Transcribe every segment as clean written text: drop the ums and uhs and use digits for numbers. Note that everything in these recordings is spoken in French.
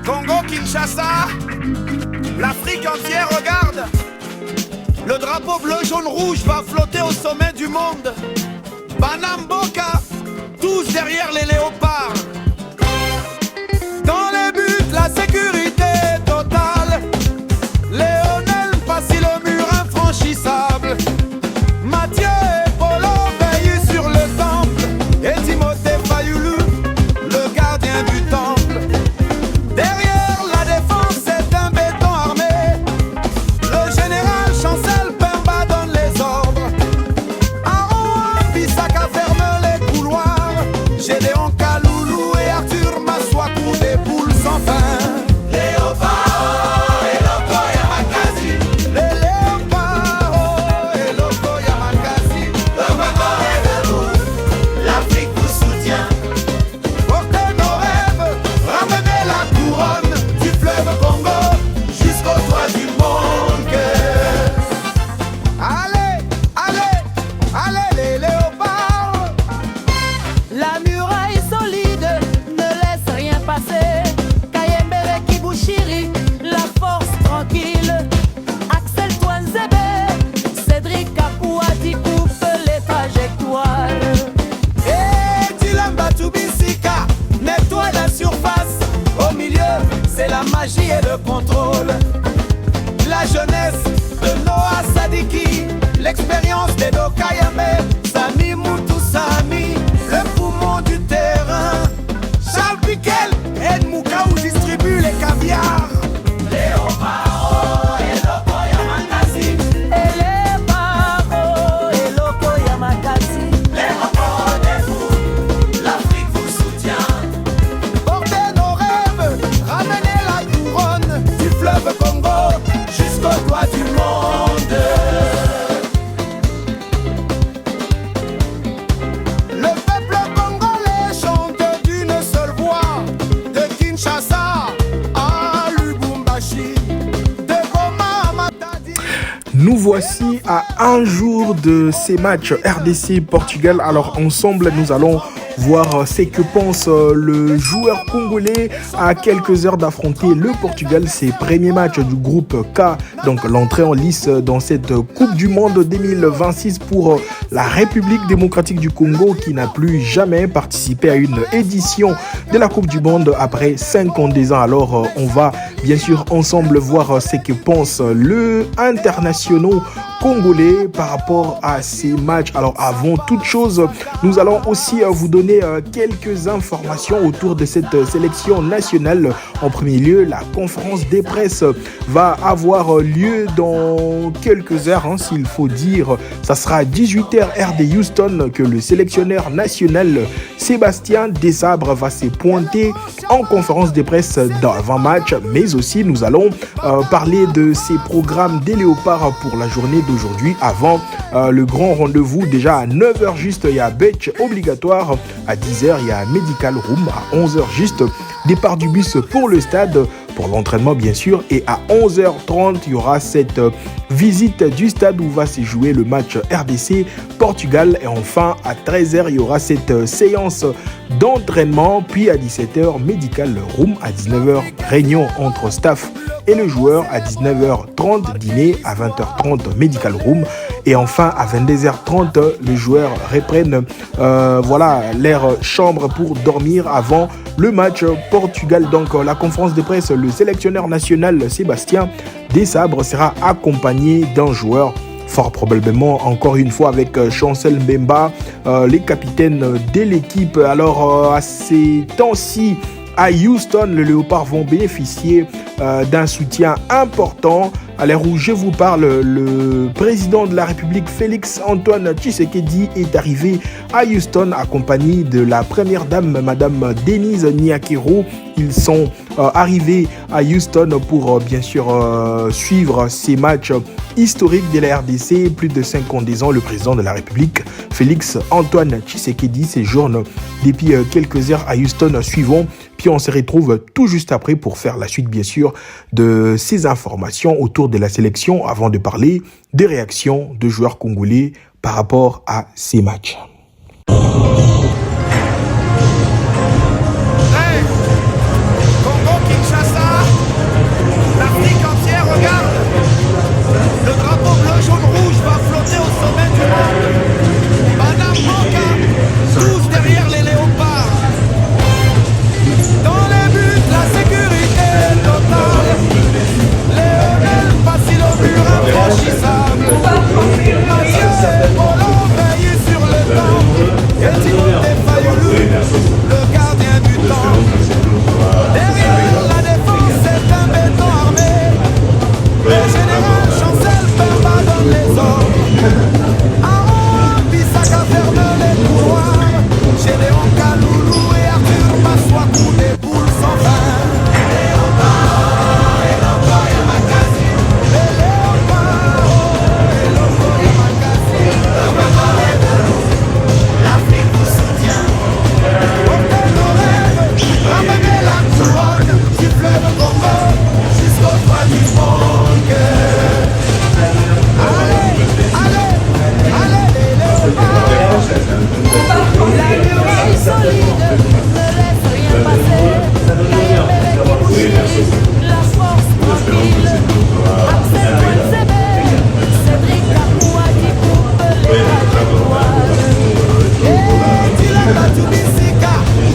Congo-Kinshasa, l'Afrique entière regarde. Le drapeau bleu, jaune, rouge va flotter au sommet du monde. Banamboka, tous derrière les léopards. Dans les buts, la sécurité totale. Léonel Passy, le mur infranchissable. Mathieu et Polo veillent sur le temple. Et Timothée Fayoulou, le gardien du temple. Derrière la défense, c'est un béton armé. Le général Chancel Pemba donne les ordres. Aaron Bissaka ferme les couloirs. Gédéon Kaloulou et Arthur Maswakou des poules sans fin. C'est la magie et le contrôle. La jeunesse de Noah Sadiki, l'expérience des Dokayame, Sami Moutou Sami, le poumon du terrain. Charles Piquel, Ed Moukaou distribue les caviars. Léopard et Loko Yamakasi. Léopard et Loko Yamakasi. Les rendez-vous, l'Afrique vous soutient. Portez nos rêves, ramenez la couronne du fleuve Congo jusqu'au toit du monde. Le peuple congolais chante d'une seule voix, de Kinshasa à Lubumbashi, de Goma à Matadi. Nous voici à un jour de ces matchs RDC-Portugal. Alors ensemble, nous allons voir ce que pense le joueur congolais à quelques heures d'affronter le Portugal. Ses premiers matchs du groupe K, donc l'entrée en lice dans cette Coupe du Monde 2026 pour la République démocratique du Congo qui n'a plus jamais participé à une édition de la Coupe du Monde après 52 ans. Alors on va bien sûr ensemble voir ce que pense le international congolais par rapport à ces matchs. Alors avant toute chose, nous allons aussi vous donner quelques informations autour de cette sélection nationale. En premier lieu, la conférence des presses va avoir lieu dans quelques heures, s'il faut dire. Ça sera à 18h heure de Houston que le sélectionneur national Sébastien Desabre va se pointer en conférence des presses d'avant-match, mais aussi nous allons parler de ces programmes des Léopards pour la journée d'aujourd'hui avant le grand rendez-vous. Déjà à 9h juste, il y a Betch obligatoire, à 10h il y a Medical Room, à 11h juste départ du bus pour le stade pour l'entraînement bien sûr, et à 11h30 il y aura cette visite du stade où va se jouer le match RDC Portugal, et enfin à 13h il y aura cette séance d'entraînement, puis à 17h Medical Room, à 19h réunion entre staff et le joueur, à 19h30 dîner, à 20h30 Medical Room, et enfin à 22h30 le joueur reprenne leur chambre pour dormir avant le match Portugal. Donc la conférence de presse, le sélectionneur national Sébastien Desabre sera accompagné d'un joueur, fort probablement encore une fois avec Chancel Mbemba, les capitaines de l'équipe. Alors à ces temps-ci à Houston, les Léopards vont bénéficier d'un soutien important. À l'heure où je vous parle, le président de la République, Félix Antoine Tshisekedi, est arrivé à Houston accompagné de la première dame, Madame Denise Nyakero. Ils sont arrivés à Houston pour bien sûr suivre ces matchs historiques de la RDC. Plus de 50 ans, le président de la République, Félix Antoine Tshisekedi, séjourne depuis quelques heures à Houston. Suivons, puis on se retrouve tout juste après pour faire la suite bien sûr de ces informations autour de la sélection avant de parler des réactions de joueurs congolais par rapport à ces matchs. Congo-Kinshasa,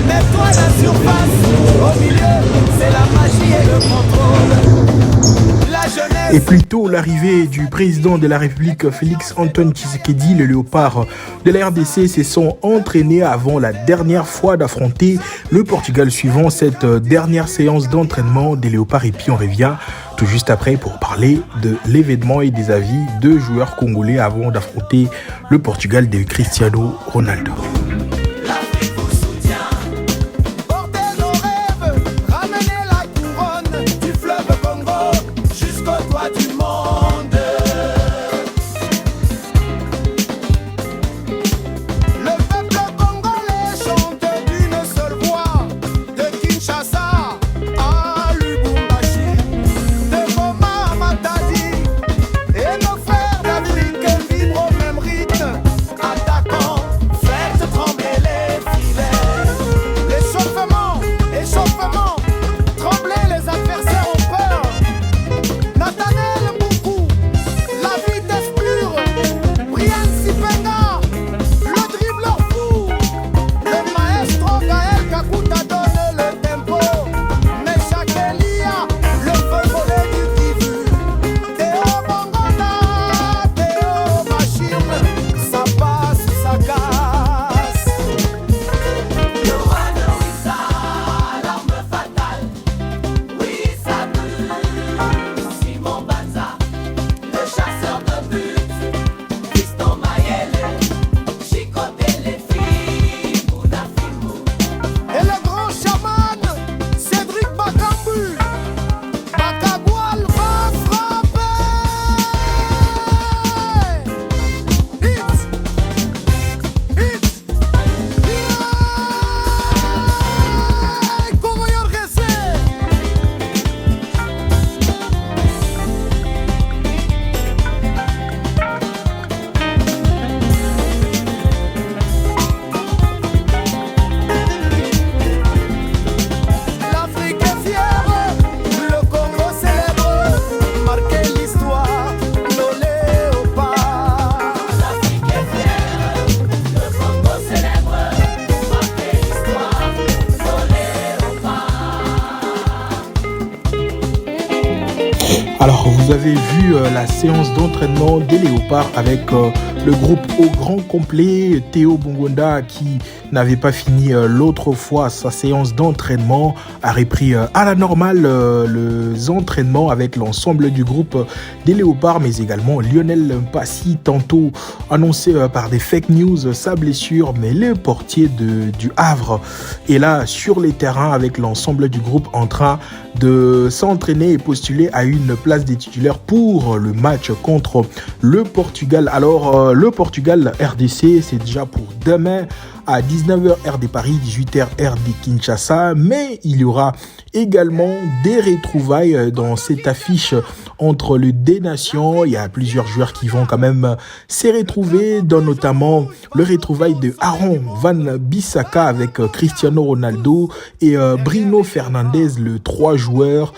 Mets-toi à la surface, au milieu, c'est la magie et le contrôle. La jeunesse. Et plutôt l'arrivée du président de la République Félix Antoine Tshisekedi, le léopard de la RDC, se sont entraînés avant la dernière fois d'affronter le Portugal suivant cette dernière séance d'entraînement des léopards. Et puis on revient tout juste après pour parler de l'événement et des avis de joueurs congolais avant d'affronter le Portugal de Cristiano Ronaldo. Alors, vous avez vu la séance d'entraînement des léopards avec le groupe au grand complet. Théo Bongonda, qui n'avait pas fini l'autre fois sa séance d'entraînement, a repris à la normale les entraînements avec l'ensemble du groupe des léopards, mais également Lionel Mpassi, tantôt annoncé par des fake news sa blessure, mais le portier du Havre est là sur les terrains avec l'ensemble du groupe en train de s'entraîner et postuler à une place des titulaires pour le match contre le Portugal. Alors, le Portugal RDC, c'est déjà pour demain à 19h heure de Paris, 18h heure de Kinshasa, mais il y aura également des retrouvailles dans cette affiche entre les deux nations. Il y a plusieurs joueurs qui vont quand même se retrouver, dont notamment le retrouvaille de Aaron Van Bissaka avec Cristiano Ronaldo et Bruno Fernandes, les trois joueurs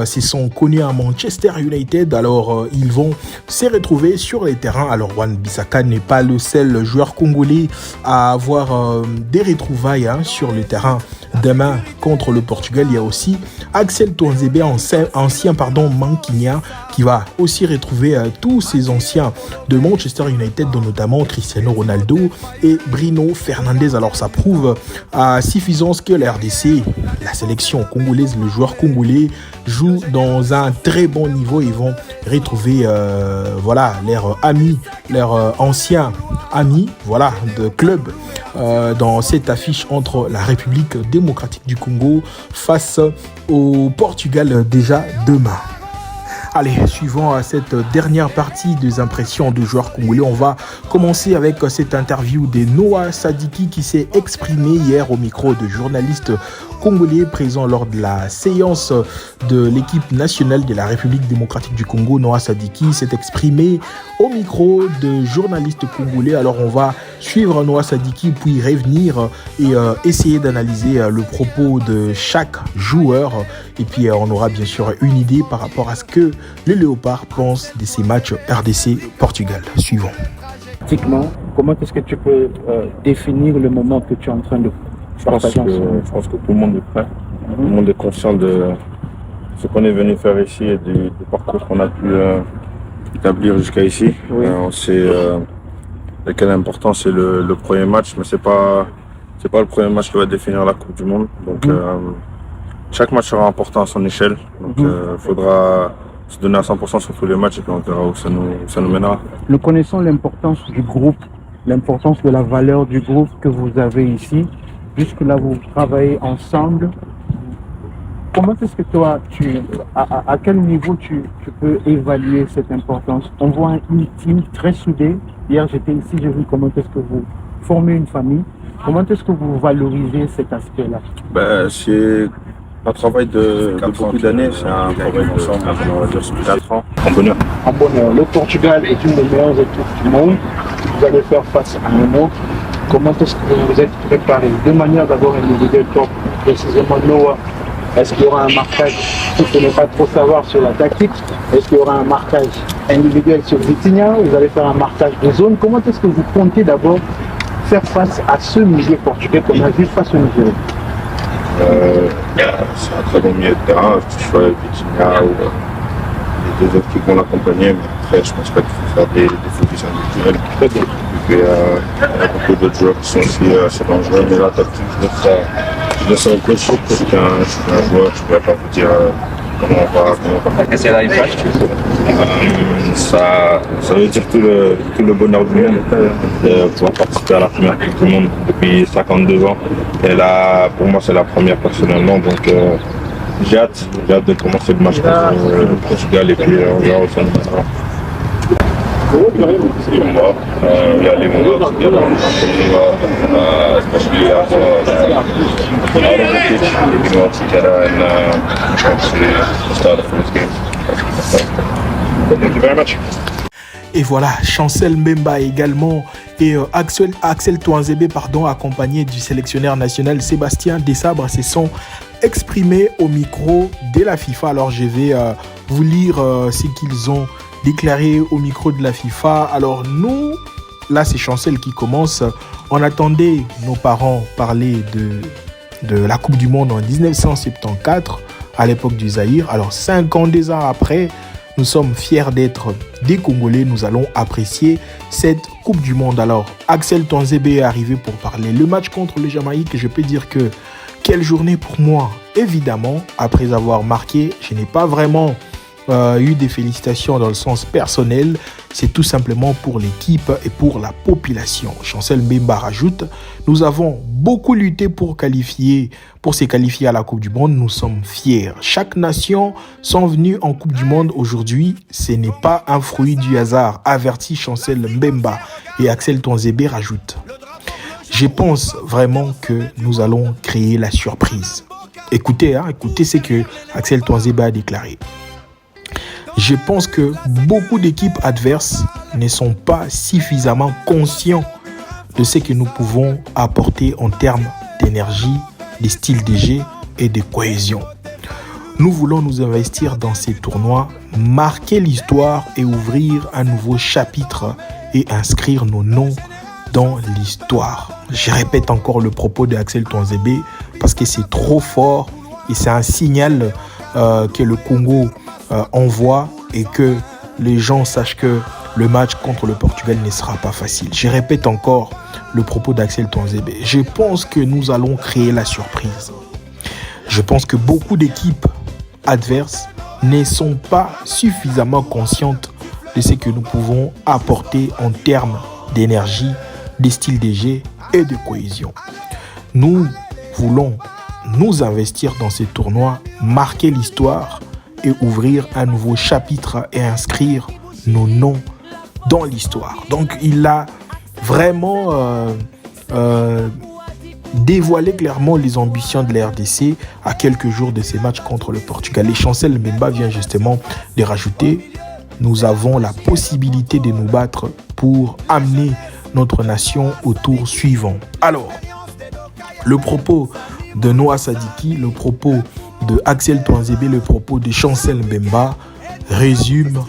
se sont connus à Manchester United. Alors ils vont se retrouver sur les terrains. Alors Van Bissaka n'est pas le seul joueur congolais à avoir des retrouvailles sur le terrain demain contre le Portugal. Il y a aussi Axel Tuanzebe, ancien Manquinha, qui va aussi retrouver tous ces anciens de Manchester United, dont notamment Cristiano Ronaldo et Bruno Fernandes. Alors ça prouve à suffisance que la RDC, la sélection congolaise, le joueur congolais joue dans un très bon niveau. Ils vont retrouver leurs amis, leurs anciens amis de club dans cette affiche entre la République démocratique du Congo face au Portugal déjà demain. Allez, suivant cette dernière partie des impressions de joueurs congolais, on va commencer avec cette interview de Noah Sadiki qui s'est exprimé hier au micro de journalistes congolais présents lors de la séance de l'équipe nationale de la République démocratique du Congo. Noah Sadiki s'est exprimé au micro de journalistes congolais. Alors on va suivre Noah Sadiki puis revenir et essayer d'analyser le propos de chaque joueur. Et puis on aura bien sûr une idée par rapport à ce que les Léopards pensent de ces matchs RDC-Portugal. Suivons. Pratiquement, Comment est-ce que tu peux définir le moment que tu es en train de partager ensemble? Je pense que tout le monde est prêt. Tout le monde est conscient de ce qu'on est venu faire ici et du parcours qu'on a pu établir jusqu'à ici. Oui. On sait quelle importance c'est le premier match, mais c'est pas le premier match qui va définir la Coupe du Monde. Donc chaque match sera important à son échelle. Donc il faudra se donner à 100% sur tous les matchs et puis on verra où ça nous mènera. Nous connaissons l'importance du groupe, l'importance de la valeur du groupe que vous avez ici. Jusque-là, vous travaillez ensemble. Comment est-ce que toi, à quel niveau tu peux évaluer cette importance? On voit une team très soudée. Hier, j'étais ici, j'ai vu comment est-ce que vous formez une famille. Comment est-ce que vous valorisez cet aspect-là? C'est un travail de beaucoup d'années. C'est un travail ensemble, on va dire, sur 4 ans. En bonheur. En bonheur. Le Portugal est une des meilleures équipes du monde. Vous allez faire face à un autre. Comment est-ce que vous vous êtes préparé? De manière d'avoir un individuel top, précisément Noah. Est-ce qu'il y aura un marquage, si ce n'est pas trop savoir sur la tactique, est-ce qu'il y aura un marquage individuel sur Vitinha? Vous allez faire un marquage de zone. Comment est-ce que vous comptez d'abord faire face à ce milieu portugais qu'on a vu face au Nigeria? C'est un très bon milieu de terrain, que ce soit Vitinha ou les deux autres qui vont l'accompagner. Mais après, je pense pas qu'il faut faire des focus individuels. Très bien. Il y a beaucoup d'autres joueurs qui sont aussi assez dangereux, mais la tactique, je laisse au coach. Je suis un joueur, je ne pourrais pas vous dire comment on va. Essa era a empate? Ça veut dire tout le bonheur du monde de pouvoir participer à la première Coupe du Monde depuis 52 ans. Et là, pour moi, c'est la première personnellement. Donc, j'ai hâte de commencer le match contre le Portugal et puis on verra au centre. Ja, Lemonade, especially after the start of this game. Thank you very much. Et voilà, Chancel Mbemba également et Axel Touanzebe, accompagné du sélectionneur national Sébastien Desabre, se sont exprimés au micro de la FIFA. Alors je vais vous lire ce qu'ils ont déclaré au micro de la FIFA. Alors nous, là c'est Chancel qui commence. On attendait nos parents parler de la Coupe du Monde en 1974, à l'époque du Zaïre. Alors 52 ans après, nous sommes fiers d'être des Congolais. Nous allons apprécier cette Coupe du Monde. Alors Axel Touanzebe est arrivé pour parler. Le match contre le Jamaïque, je peux dire que quelle journée pour moi. Évidemment, après avoir marqué, je n'ai pas vraiment eu des félicitations dans le sens personnel, c'est tout simplement pour l'équipe et pour la population. Chancel Mbemba rajoute, nous avons beaucoup lutté pour se qualifier à la Coupe du Monde, nous sommes fiers. Chaque nation sont venues en Coupe du Monde aujourd'hui, ce n'est pas un fruit du hasard, avertit Chancel Mbemba. Et Axel Touanzebe rajoute, je pense vraiment que nous allons créer la surprise. Écoutez ce que Axel Touanzebe a déclaré. Je pense que beaucoup d'équipes adverses ne sont pas suffisamment conscients de ce que nous pouvons apporter en termes d'énergie, de style de jeu et de cohésion. Nous voulons nous investir dans ces tournois, marquer l'histoire et ouvrir un nouveau chapitre et inscrire nos noms dans l'histoire. Je répète encore le propos de Axel Touanzebe parce que c'est trop fort et c'est un signal que le Congo envoie et que les gens sachent que le match contre le Portugal ne sera pas facile. Je répète encore le propos d'Axel Touanzebe. Je pense que nous allons créer la surprise. Je pense que beaucoup d'équipes adverses ne sont pas suffisamment conscientes de ce que nous pouvons apporter en termes d'énergie, de style de jeu et de cohésion. Nous voulons nous investir dans ces tournois, marquer l'histoire et ouvrir un nouveau chapitre et inscrire nos noms dans l'histoire. Donc il a vraiment dévoilé clairement les ambitions de la RDC à quelques jours de ces matchs contre le Portugal. Et Chancel Mbemba vient justement de rajouter, nous avons la possibilité de nous battre pour amener notre nation au tour suivant. Alors, le propos de Noah Sadiki, le propos de Axel Touanzebe, le propos de Chancel Mbemba résume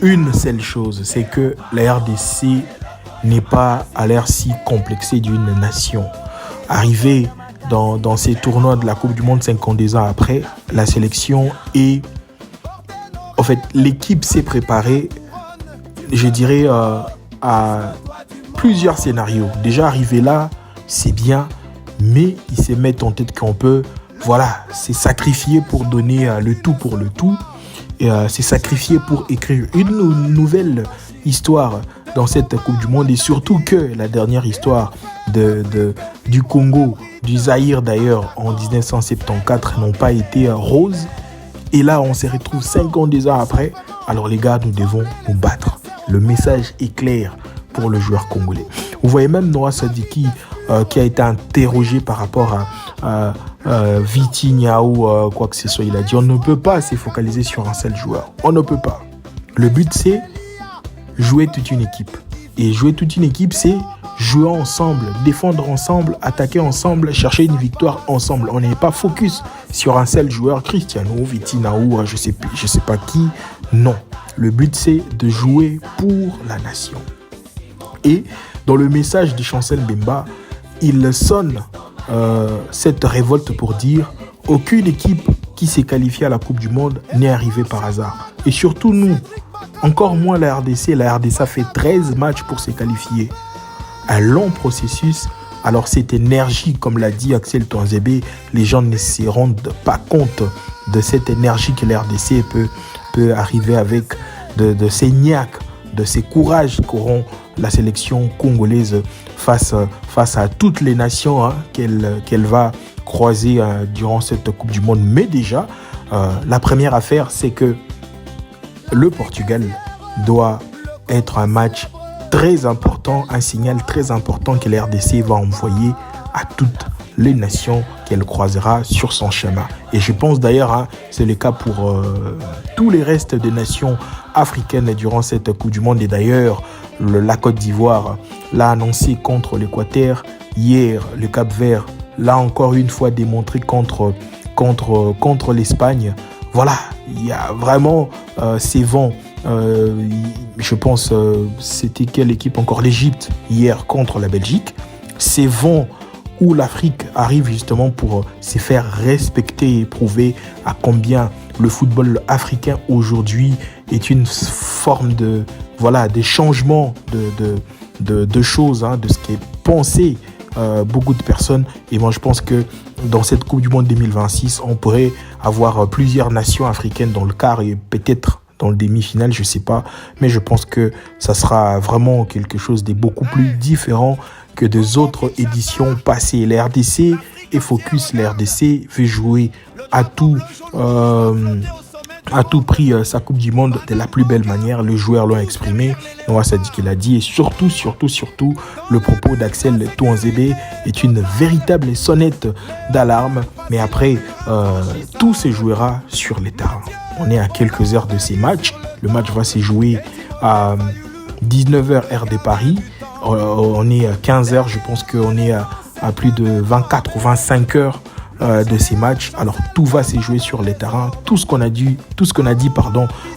une seule chose, c'est que la RDC n'est pas à l'air si complexé d'une nation. Arrivé dans ces tournois de la Coupe du Monde 52 ans après, la sélection est... En fait, l'équipe s'est préparée, je dirais, à plusieurs scénarios. Déjà arrivé là, c'est bien, mais ils se mettent en tête qu'on peut, voilà, c'est sacrifier pour donner le tout pour le tout. Et c'est sacrifier pour écrire une nouvelle histoire dans cette Coupe du Monde. Et surtout que la dernière histoire du Congo, du Zaïre d'ailleurs, en 1974, n'ont pas été roses. Et là, on se retrouve 52 ans après. Alors les gars, nous devons nous battre. Le message est clair pour le joueur congolais. Vous voyez même Noah Sadiki qui a été interrogé par rapport à Vitinha ou quoi que ce soit. Il a dit on ne peut pas se focaliser sur un seul joueur. On ne peut pas. Le but c'est jouer toute une équipe. Et jouer toute une équipe c'est jouer ensemble, défendre ensemble, attaquer ensemble, chercher une victoire ensemble. On n'est pas focus sur un seul joueur, Cristiano, Vitinha ou je sais pas qui. Non. Le but c'est de jouer pour la nation. Et dans le message de Chancel Mbemba, il sonne cette révolte pour dire aucune équipe qui s'est qualifiée à la Coupe du Monde n'est arrivée par hasard. Et surtout nous, encore moins la RDC. La RDC a fait 13 matchs pour se qualifier. Un long processus. Alors cette énergie, comme l'a dit Axel Touanzebe, les gens ne se rendent pas compte de cette énergie que la RDC peut arriver avec, de ces niaques, de ces courages qu'auront la sélection congolaise face à toutes les nations qu'elle va croiser durant cette Coupe du Monde. Mais déjà, la première affaire, c'est que le Portugal doit être un match très important, un signal très important que la RDC va envoyer à toutes les nations qu'elle croisera sur son chemin. Et je pense d'ailleurs, c'est le cas pour tous les restes des nations africaines durant cette Coupe du Monde. Et d'ailleurs, la Côte d'Ivoire l'a annoncé contre l'Équateur. Hier, le Cap-Vert l'a encore une fois démontré contre l'Espagne. Voilà, il y a vraiment ces vents. Je pense, c'était quelle équipe encore? L'Égypte, hier, contre la Belgique. Ces vents où l'Afrique arrive justement pour se faire respecter et prouver à combien le football africain aujourd'hui est une forme de changement de choses, de ce qui est pensé beaucoup de personnes. Et moi je pense que dans cette Coupe du Monde 2026, on pourrait avoir plusieurs nations africaines dans le quart et peut-être dans le demi-finale, je ne sais pas, mais je pense que ça sera vraiment quelque chose de beaucoup plus différent que des autres éditions passées. La RDC est focus, la RDC veut jouer à tout prix sa Coupe du Monde de la plus belle manière. Les joueurs l'ont exprimé, Noah Sadiki l'a dit, et surtout, le propos d'Axel Touanzebe est une véritable sonnette d'alarme. Mais après, tout se jouera sur les terrains. On est à quelques heures de ces matchs. Le match va se jouer à 19h heure de Paris. On est à 15h, je pense qu'on est à plus de 24 ou 25 heures de ces matchs. Alors tout va se jouer sur les terrains. Tout ce qu'on a dit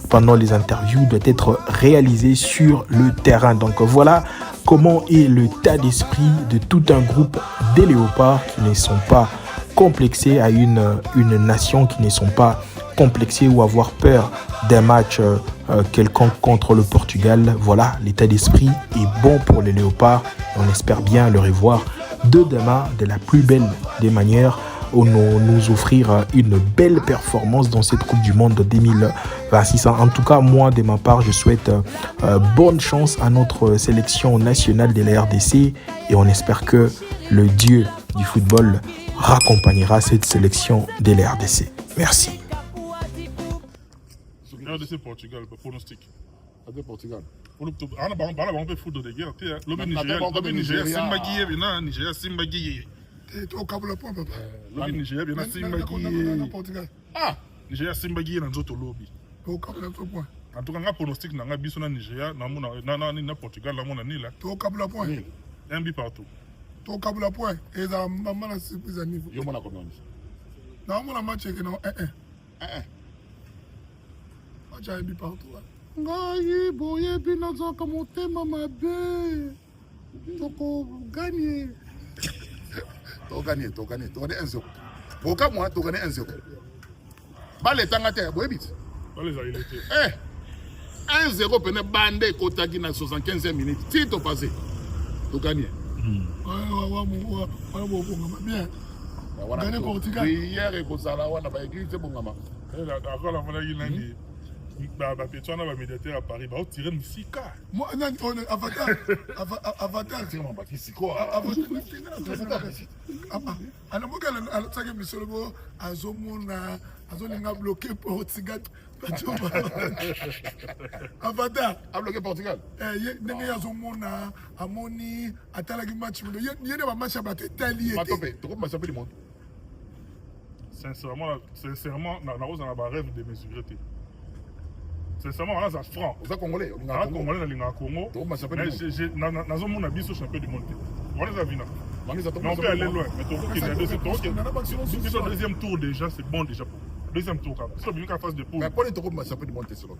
pendant les interviews doit être réalisé sur le terrain. Donc voilà comment est l'état d'esprit de tout un groupe des léopards qui ne sont pas complexés à une nation, qui ne sont pas complexés ou avoir peur d'un match quelconque contre le Portugal. Voilà, l'état d'esprit est bon pour les léopards et on espère bien le revoir de demain de la plus belle des manières, ou nous offrir une belle performance dans cette Coupe du Monde 2026. En tout cas, moi, de ma part, je souhaite bonne chance à notre sélection nationale de la RDC et on espère que le dieu du football raccompagnera cette sélection de la RDC. Merci. RDC Portugal, pronostic. RDC Portugal. Ana bango pe foot de guerre, lobi Nigeria Simbagiye bina Nigeria Simbagiye. To kabula point papa. Lobi Nigeria bina Simbagiye. Ah, Nigeria Simbagiye na nzoto lobi. To kabula point. En tout cas, nga pronostic na nga biso na Nigeria na Portugal na mona nila. To kabula point. Un but partout. To kabula point. Et ça m'a la surprise à niveau. Yo mona combien? Na mona match que non 1-1. Match à un but partout. Ngai boye bina zoka motema mabe. Gagné. T'as gagné 1-0. Bon, comme moi, t'as gagné 1-0. Balle tangate, boy bit. Allez, ça, il était. Eh, 1-0 pene bande kotaki na 75e minute. Si t'as passé, t'as gagné. Gagné Portugal. Hier, et Kosala, on a pas écrit, c'est bon, maman. Encore la fois, il a dit. Pétuana va médiateur à Paris, va tirer une sika. Moi, non, Avatar. Avatar. C'est mon bâti, c'est quoi? Anamoka alotaki misolo azomona azolinga bloqué Portugal. Avatar A bloqué Portugal. ndenge azomona amoni atalaki match ye ne bamatch ya bato etali Matope, tu comprends ça peut du monde. Sincèrement, na rose na ba rêve de mesurer. Sincèrement, on a ça franc. Vous êtes Congolais? On a Congolais dans le Congo. Mais na zone mon abisso champion du monde. On les a vu là. Mais on peut aller loin. Mais ton deuxième tour déjà, c'est bon déjà pour. Deuxième tour quand même. C'est bien qu'à phase de poule. Mais pour les taureaux, ça peut du monde, c'est là.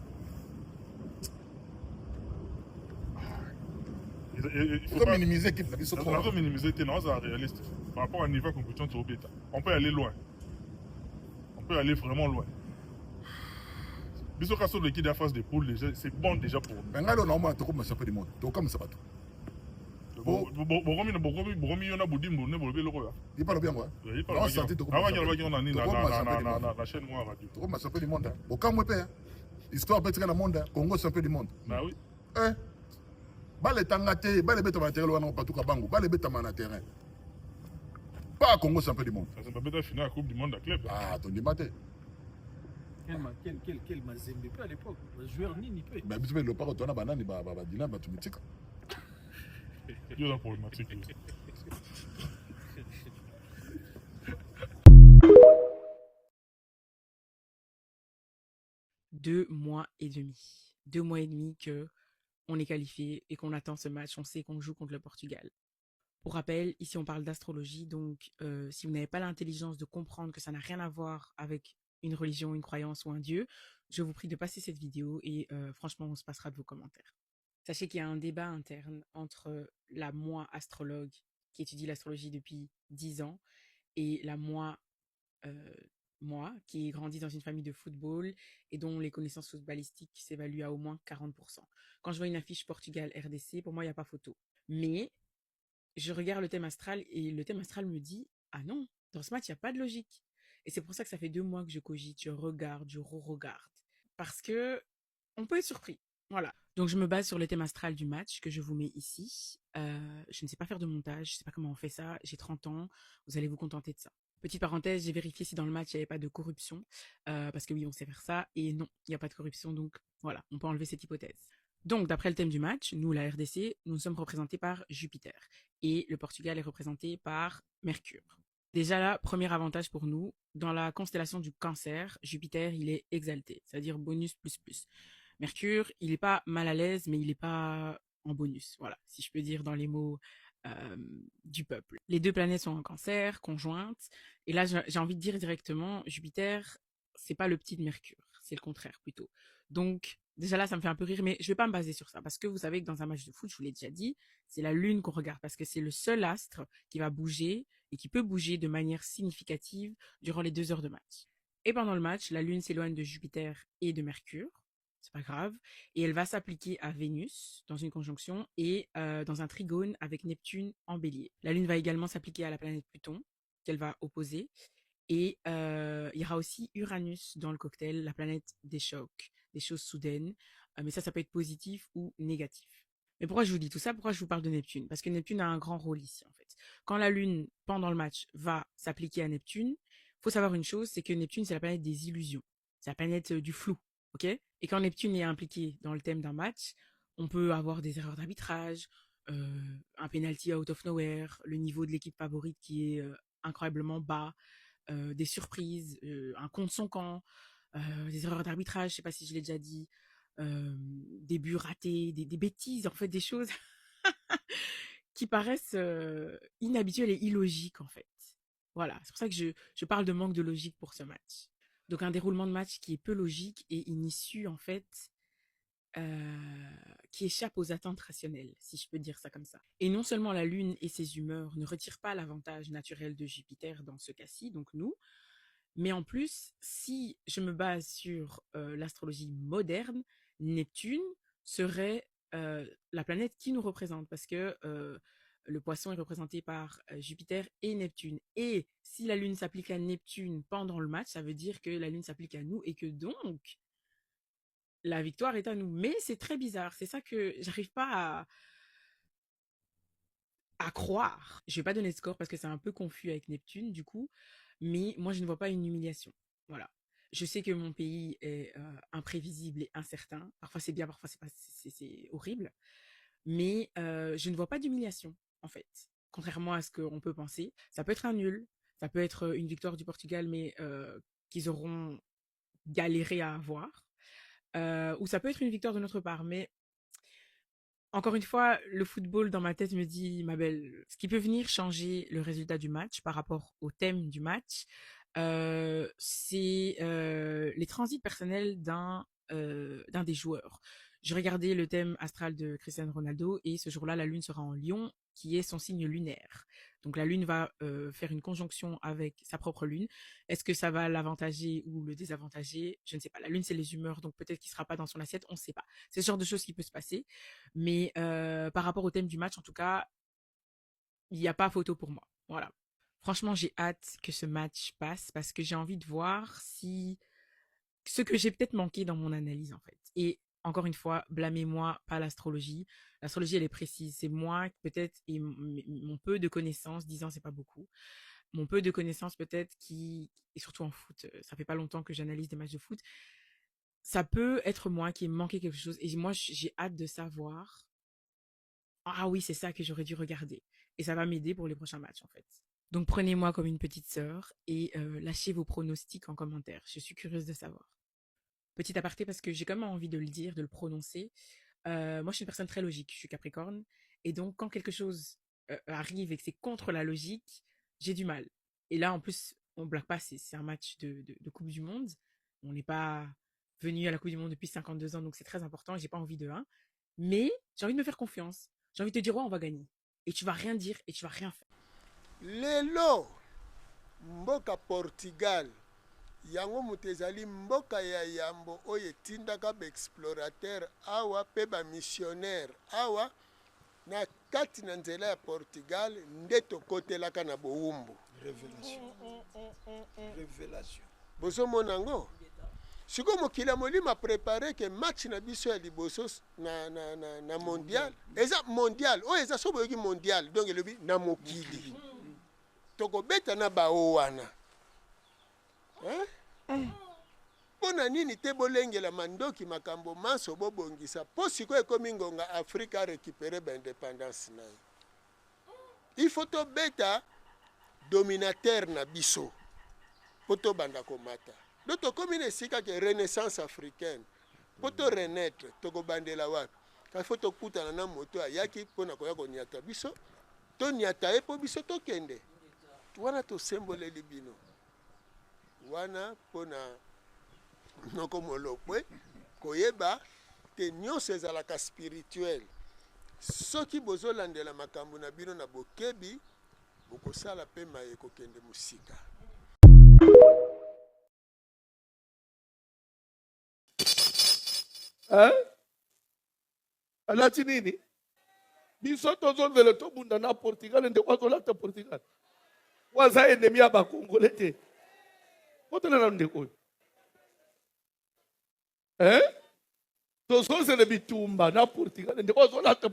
Il faut pas minimiser l'équipe. On a minimiser, c'est réaliste. Par rapport à un niveau compétition, c'est au bêta. On peut aller loin. On peut aller vraiment loin. Biso kaso l'équipe de la phase de poule déjà, c'est bon déjà pour nous. Mais là, on a un taureau, ça peut du monde. Donc comme ça va tout. Boromi yona budi mbone bolobe loko ya. Il parle bien moi. Il parle bien. Avant il y en a ni na chaîne moi radio. Taureau, ça peut du monde. Au cas où père. Histoire peut être dans le monde. Congo ça peut du monde. Bah oui. Balle tangate, balle bête matériel wana partout ka bango, balle bête na terrain. Pas Congo ça peut du monde. Ça c'est pas bête finale la Coupe du monde à club. Ah, ton débatté. Quel Mazembe à l'époque, joueur ni peu. Mais tu veux le parole toi na banane ba dina ba tu mitika. Il y a problématique. 2 mois et demi. 2 mois et demi que on est qualifié et qu'on attend ce match. On sait qu'on joue contre le Portugal. Pour rappel, ici on parle d'astrologie, donc si vous n'avez pas l'intelligence de comprendre que ça n'a rien à voir avec une religion, une croyance ou un dieu, je vous prie de passer cette vidéo et franchement on se passera de vos commentaires. Sachez qu'il y a un débat interne entre la moi astrologue qui étudie l'astrologie depuis 10 ans et la moi qui ai grandi dans une famille de football et dont les connaissances footballistiques s'évaluent à au moins 40%. Quand je vois une affiche Portugal-RDC, pour moi, il n'y a pas photo. Mais je regarde le thème astral et le thème astral me dit « Ah non, dans ce match, il n'y a pas de logique. » Et c'est pour ça que ça fait 2 mois que je cogite, je regarde, je re-regarde. Parce que on peut être surpris. Voilà. Donc je me base sur le thème astral du match que je vous mets ici. Je ne sais pas faire de montage, je ne sais pas comment on fait ça. J'ai 30 ans, vous allez vous contenter de ça. Petite parenthèse, j'ai vérifié si dans le match il n'y avait pas de corruption, parce que oui, on sait faire ça, et non, il n'y a pas de corruption, donc voilà, on peut enlever cette hypothèse. Donc, d'après le thème du match, nous, la RDC, nous sommes représentés par Jupiter, et le Portugal est représenté par Mercure. Déjà là, premier avantage pour nous, dans la constellation du Cancer, Jupiter, il est exalté, c'est-à-dire bonus plus plus. Mercure, il n'est pas mal à l'aise, mais il n'est pas en bonus, voilà, si je peux dire dans les mots du peuple. Les 2 planètes sont en Cancer, conjointes, et là j'ai envie de dire directement, Jupiter, c'est pas le petit de Mercure, c'est le contraire plutôt. Donc déjà là ça me fait un peu rire, mais je vais pas me baser sur ça, parce que vous savez que dans un match de foot, je vous l'ai déjà dit, c'est la lune qu'on regarde, parce que c'est le seul astre qui va bouger, et qui peut bouger de manière significative durant les 2 heures de match. Et pendant le match, la lune s'éloigne de Jupiter et de Mercure, c'est pas grave, et elle va s'appliquer à Vénus dans une conjonction et dans un trigone avec Neptune en bélier. La lune va également s'appliquer à la planète Pluton qu'elle va opposer et il y aura aussi Uranus dans le cocktail, la planète des chocs, des choses soudaines, mais ça peut être positif ou négatif. Mais pourquoi je vous dis tout ça? Pourquoi je vous parle de Neptune? Parce que Neptune a un grand rôle ici en fait. Quand la lune pendant le match va s'appliquer à Neptune, faut savoir une chose, c'est que Neptune c'est la planète des illusions, c'est la planète du flou. Ok? Et quand Neptune est impliqué dans le thème d'un match, on peut avoir des erreurs d'arbitrage, un penalty out of nowhere, le niveau de l'équipe favorite qui est incroyablement bas, des surprises, un contre son camp, des erreurs d'arbitrage, je sais pas si je l'ai déjà dit, des buts ratés, des bêtises, en fait, des choses qui paraissent inhabituelles et illogiques, en fait. Voilà, c'est pour ça que je parle de manque de logique pour ce match. Donc un déroulement de match qui est peu logique et une issue en fait qui échappe aux attentes rationnelles, si je peux dire ça comme ça. Et non seulement la Lune et ses humeurs ne retirent pas l'avantage naturel de Jupiter dans ce cas-ci, donc nous, mais en plus, si je me base sur l'astrologie moderne, Neptune serait la planète qui nous représente, parce que le poisson est représenté par Jupiter et Neptune. Et si la Lune s'applique à Neptune pendant le match, ça veut dire que la Lune s'applique à nous et que donc la victoire est à nous. Mais c'est très bizarre. C'est ça que j'arrive pas à croire. Je vais pas donner de score parce que c'est un peu confus avec Neptune, du coup. Mais moi, je ne vois pas une humiliation. Voilà. Je sais que mon pays est imprévisible et incertain. Parfois, c'est bien, parfois, c'est horrible. Mais je ne vois pas d'humiliation, en fait. Contrairement à ce qu'on peut penser. Ça peut être un nul. Ça peut être une victoire du Portugal, mais qu'ils auront galéré à avoir. Ou ça peut être une victoire de notre part. Mais encore une fois, le football dans ma tête me dit, ma belle, ce qui peut venir changer le résultat du match par rapport au thème du match, c'est les transits personnels d'un des joueurs. Je regardais le thème astral de Cristiano Ronaldo et ce jour-là, la lune sera en Lion, qui est son signe lunaire. Donc la lune va faire une conjonction avec sa propre lune. Est-ce que ça va l'avantager ou le désavantager? Je ne sais pas. La lune, c'est les humeurs, donc peut-être qu'il sera pas dans son assiette, on ne sait pas. C'est ce genre de choses qui peut se passer. Mais par rapport au thème du match, en tout cas, il n'y a pas photo pour moi. Voilà. Franchement, j'ai hâte que ce match passe parce que j'ai envie de voir si ce que j'ai peut-être manqué dans mon analyse, en fait. Et encore une fois, blâmez-moi, pas l'astrologie. L'astrologie, elle est précise. C'est moi, peut-être, et mon peu de connaissances, 10 ans, c'est pas beaucoup. Mon peu de connaissances, peut-être, et surtout en foot, ça fait pas longtemps que j'analyse des matchs de foot. Ça peut être moi qui ai manqué quelque chose. Et moi, j'ai hâte de savoir. Ah oui, c'est ça que j'aurais dû regarder. Et ça va m'aider pour les prochains matchs, en fait. Donc prenez-moi comme une petite sœur et lâchez vos pronostics en commentaire. Je suis curieuse de savoir. Petit aparté parce que j'ai quand même envie de le dire, de le prononcer. Moi, je suis une personne très logique. Je suis Capricorne. Et donc, quand quelque chose arrive et que c'est contre la logique, j'ai du mal. Et là, en plus, on ne blague pas, c'est un match de Coupe du Monde. On n'est pas venu à la Coupe du Monde depuis 52 ans, donc c'est très important. J'ai pas envie de 1. Mais j'ai envie de me faire confiance. J'ai envie de te dire, ouais, on va gagner. Et tu vas rien dire et tu vas rien faire. Lelo mboka Portugal yango moto ezali mboka ya yambo oyo etindaka baexplorateur awa mpe bamissionnaire awa na kati na nzela ya Portugal nde tokotelaka na bowumbu. Révélation bozomona yango siko mokili ya molimo aprepare ke match na biso ya liboso na mondial eza mondial oyo eza so boyoki mondial donc elobi na mokili tokobeta na bao wana mpona nini te bolengela mandoki makambo manso bobongisa mpo sikoyo ekomi ngonga afrika arécupere baindépendance na ye il faut tobeta dominateur na biso mpo tobanda komata do tokomi na esika ke renaissance africaine mpo to renaître tokobandela wapi kasi fo tokutana na moto ayaki mpona koya koniata biso toniata ye mpo biso tokende wana tosemboleli bino wana mpona noko molopwe koyeba te nyonso ezalaka spirituel soki bozolandela makambo na bino na bokebi bokosala mpe maye kokende mosika. alati nini biso tozonzela tobunda na Portugal nde kwazolata Portugal waza ennemi ya bakongole te otolela ndeko tozonzela bitumba na Portugal nde kwazolata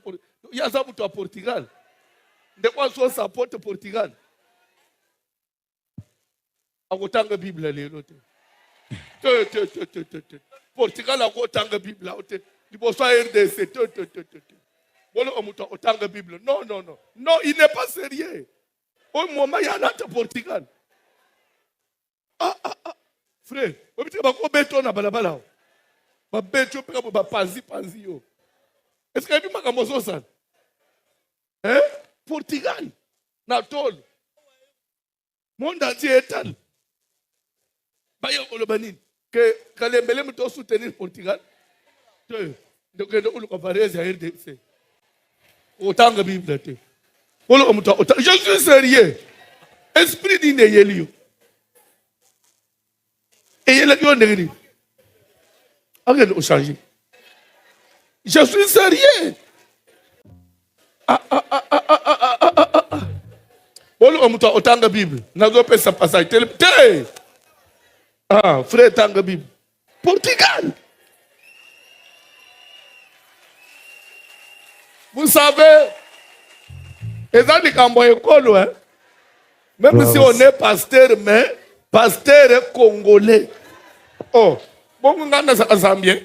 yaza mutu wa Portugal nde kwazosapote Portugal akotanga Biblia lelo te Portugal akotanga Biblia te liboso ya RDC bolo mutu akotanga Biblia non il n'est pas sérieux au moment ya nata Portugal frère obite bako beto na balabala ba beto peka ba panzi yo est-ce que bimaka mozosa Portugal na tol monde entier etal baya koloba nini que Kalembele muto soutenir Portugal Donc, on va à RDC. Autant que Bible. Je suis sérieux. Esprit d'inéyelio. Et il a dit, on changer. Je suis sérieux. Autant que Bible. N'a pas ça passage. Ah, frère, tant que Bible. Portugal. Vous savez, même si on est pasteur, mais pasteur congolais. Oh, bon, on a Zambien.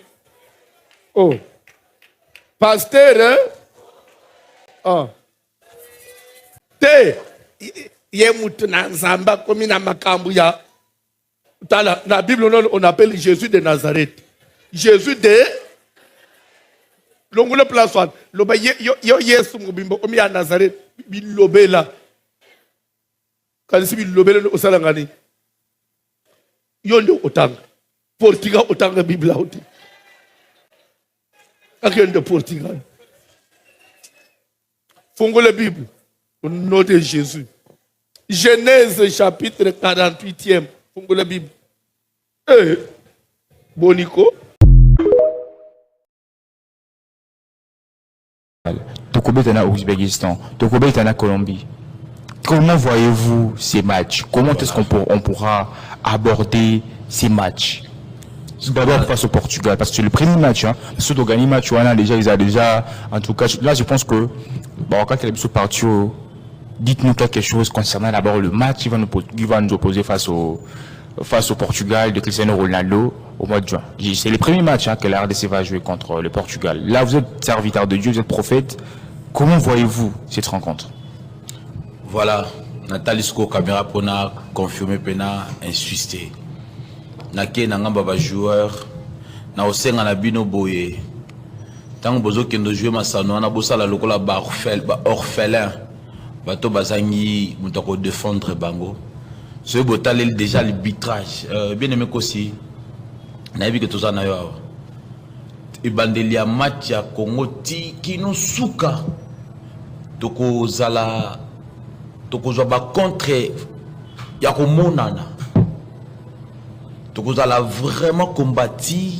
Oh, pasteur, oh, te, yemutuna Zamba comme na makambuya. Dans la Bible, on appelle Jésus de Nazareth. Jésus de Longole place one. Loba yo Yesu mubimbo omi ya Nazareth bilobela. Kanisi bilobela osalangani. Yo ndio otanga. Portugal otanga Bible oti. Akende Portugal. Fungole la Bible au nom de Jésus. Genèse chapitre 48e. Fungole la Bible. Bonico. Tokobé est en Ouzbékistan, Tokobé est en Colombie. Comment voyez-vous ces matchs? Comment est-ce qu'on pourra aborder ces matchs? D'abord face au Portugal, parce que c'est le premier match. Hein. Ceux qui ont gagné le match, en tout cas, là je pense que, bon, quand il est parti, dites-nous quelque chose concernant d'abord le match qui va nous opposer face au Portugal de Cristiano Ronaldo au mois de juin. C'est le premier match que la RDC va jouer contre le Portugal. Là, vous êtes serviteur de Dieu, vous êtes prophète. Comment voyez-vous cette rencontre? Voilà, Nathalie Sko caméra pour confirmer pena insister. Nake nangamba ba joueur na osenga na bino boye. Tant bozo kendo jouer masano na bosala lokola ba orphelin. Bato bazangi mutako défendre bango. Ce botal est déjà l'arbitrage. Bien aimé aussi. Na vu que tout ça na yo. Ibandeli ya match ya Congo ti kino suka. Toko zala toko zoba contre ya komonana. Toko zala vraiment combattu.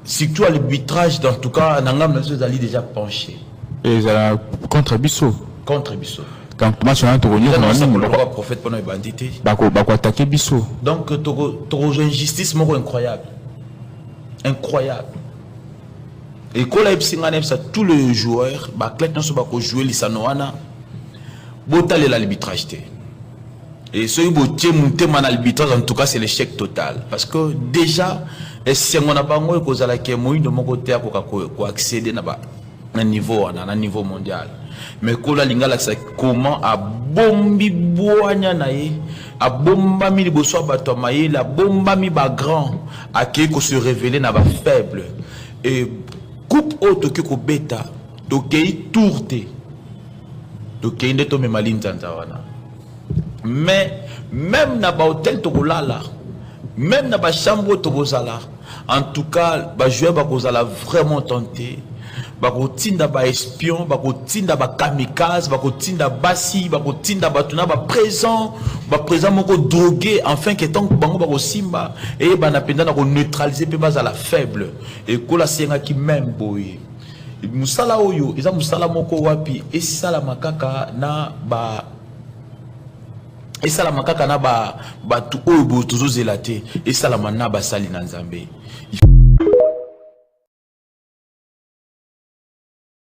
Surtout à l'arbitrage, dans tout cas, Nangam nous allons déjà pencher. Et ça contre Bissot. Contre Bissot. Quand match on a tourné, on a prophète pendant les bandités. Bako attaquer Bissot. Donc Togo injustice moko incroyable. Incroyable. Et quand la Epsingane ça tous les joueurs, bah clé non so bako jouer lisanoana. Botal l'arbitrage té. Et ce botier monter man arbitrage en tout cas c'est l'échec total parce que déjà et si on n'a pas moi que ça la qui moi de mon côté pour accéder na un niveau mondial mais quand la lingala c'est comment a bombi boanya nae a bomba mi liboso bato maye la bomba mi ba grand a qui ko se révéler na ba faible et coupe auto que ko beta tokei tourte tokei ndeto me malinta ntawana. Mais même dans le hôtel Togolala, même dans la chambre Togozala, en tout cas, les joueurs Togozala vraiment tenté. Bakotinda ba espion, bakotinda ba kamikaze, bakotinda basi, bakotinda batuna ba présent moko drogué, enfin que tant bango bako simba et banapenda na ko neutraliser pe base à la faible et ko la senga ki même boye. Musala oyo, eza musala moko wapi et sala makaka na ba et ça la makaka na ba tu oyo bo tozo zelate et ça la mana ba sali na Nzambe.